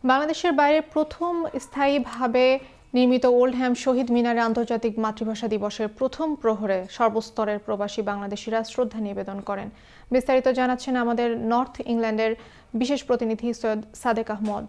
বাংলাদেশের বাইরে প্রথম স্থায়ীভাবে নির্মিত ওল্ডহ্যাম শহীদ মিনারে আন্তর্জাতিক মাতৃভাষা দিবসের প্রথম প্রহরে সর্বস্তরের প্রবাসী বাংলাদেশিরা শ্রদ্ধা নিবেদন করেন। বিস্তারিত জানাচ্ছেন আমাদের নর্থ ইংল্যান্ডের বিশেষ প্রতিনিধি সৈয়দ সাদেক আহমদ।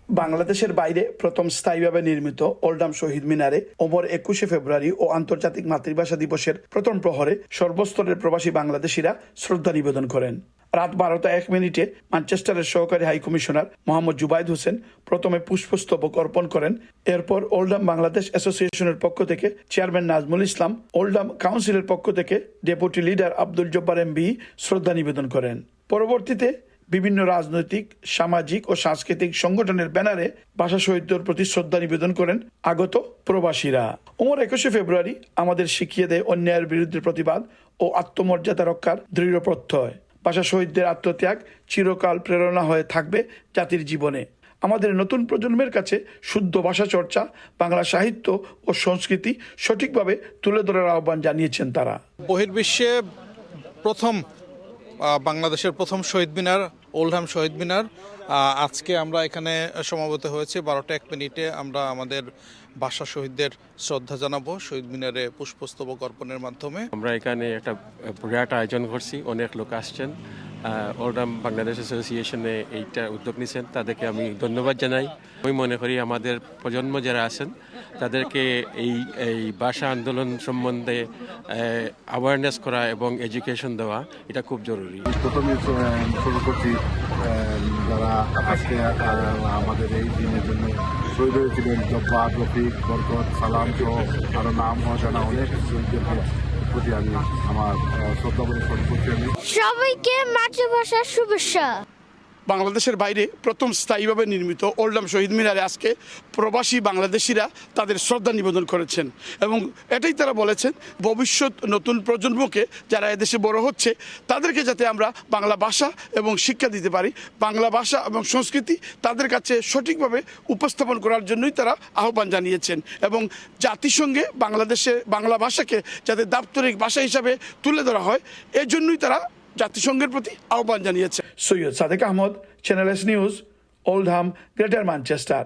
বাংলাদেশের বাইরে প্রথম স্থায়ীভাবে নির্মিত ওল্ডহ্যাম শহীদ মিনারে ওমর 21শে ফেব্রুয়ারি ও আন্তর্জাতিক মাতৃভাষা দিবসের প্রথম প্রহরে সর্বস্তরের প্রবাসী বাংলাদেশিরা শ্রদ্ধা নিবেদন করেন। রাত 12:01 ম্যানচেস্টারের সহকারী হাইকমিশনার মোহাম্মদ জুবাইদ হোসেন প্রথমে পুষ্পস্তবক অর্পণ করেন। এরপর ওল্ডহ্যাম বাংলাদেশ অ্যাসোসিয়েশনের পক্ষ থেকে চেয়ারম্যান নাজমুল ইসলাম, ওল্ডহ্যাম কাউন্সিলের পক্ষ থেকে deputy leader Abdul Jabbar MB শ্রদ্ধা নিবেদন করেন। পরবর্তীতে বিভিন্ন রাজনৈতিক, সামাজিক ও সাংস্কৃতিক সংগঠনের ব্যানারে ভাষা শহীদদের প্রতি শ্রদ্ধা নিবেদন করেন আগত প্রবাসীরা। ওমর 21শে ফেব্রুয়ারি আমাদের শিখিয়ে দেয় অন্যায়ের বিরুদ্ধে প্রতিবাদ ও আত্মমর্যাদা রক্ষার দৃঢ় প্রত্যয়। ভাষা শহীদদের আত্মত্যাগ চিরকাল প্রেরণা হয়ে থাকবে জাতির জীবনে। আমাদের নতুন প্রজন্মের কাছে শুদ্ধ ভাষা চর্চা, বাংলা সাহিত্য ও সংস্কৃতি সঠিকভাবে তুলে ধরার আহ্বান জানিয়েছেন তারা। বহির্বিশ্বে প্রথম বাংলাদেশের প্রথম শহীদ মিনার ওল্ডহ্যাম শহীদ মিনার, আজকে আমরা এখানে সমবেত হয়েছে 12:01 আমরা আমাদের ভাষা শহীদদের শ্রদ্ধা জানাবো শহীদ মিনারে পুষ্পস্তবক অর্পণের মাধ্যমে। আমরা এখানে একটা বিরাট আয়োজন করছি, অনেক লোক আসছেন। ওল্ডহ্যাম বাংলাদেশ অ্যাসোসিয়েশনে এইটা উদ্যোগ নিয়েছেন, তাদেরকে আমি ধন্যবাদ জানাই। আমি মনে করি আমাদের প্রজন্ম যারা আছেন তাদেরকে এই ভাষা আন্দোলন সম্বন্ধে অ্যাওয়ারনেস করা এবং এডুকেশন দেওয়া এটা খুব জরুরি। প্রথমে শুরু করছি যারা আজকে আমাদের এই দিনের জন্য শহীদ হয়েছিলেন, জব্বার, রফিক, বরকত, সালাম সহ আরো নাম অজানা অনেক শহীদদেরকে প্রতি আমি আমার শ্রদ্ধা প্রদর্শন করছি। সবাইকে মাতৃভাষার শুভেচ্ছা। বাংলাদেশের বাইরে প্রথম স্থায়ীভাবে নির্মিত ওল্ডহ্যাম শহীদ মিনারে আজকে প্রবাসী বাংলাদেশিরা তাদের শ্রদ্ধা নিবেদন করেছেন এবং এটাই তারা বলেছেন ভবিষ্যৎ নতুন প্রজন্মকে যারা এদেশে বড় হচ্ছে তাদেরকে যাতে আমরা বাংলা ভাষা এবং শিক্ষা দিতে পারি, বাংলা ভাষা এবং সংস্কৃতি তাদের কাছে সঠিকভাবে উপস্থাপন করার জন্যই তারা আহ্বান জানিয়েছেন এবং জাতিসংঘে বাংলাদেশে বাংলা ভাষাকে যাতে দাপ্তরিক ভাষা হিসাবে তুলে ধরা হয় এজন্যই তারা জাতিসংঘের প্রতি আহ্বান জানিয়েছে। Syed Sadek Ahmed, channel S news, Oldham, Greater Manchester.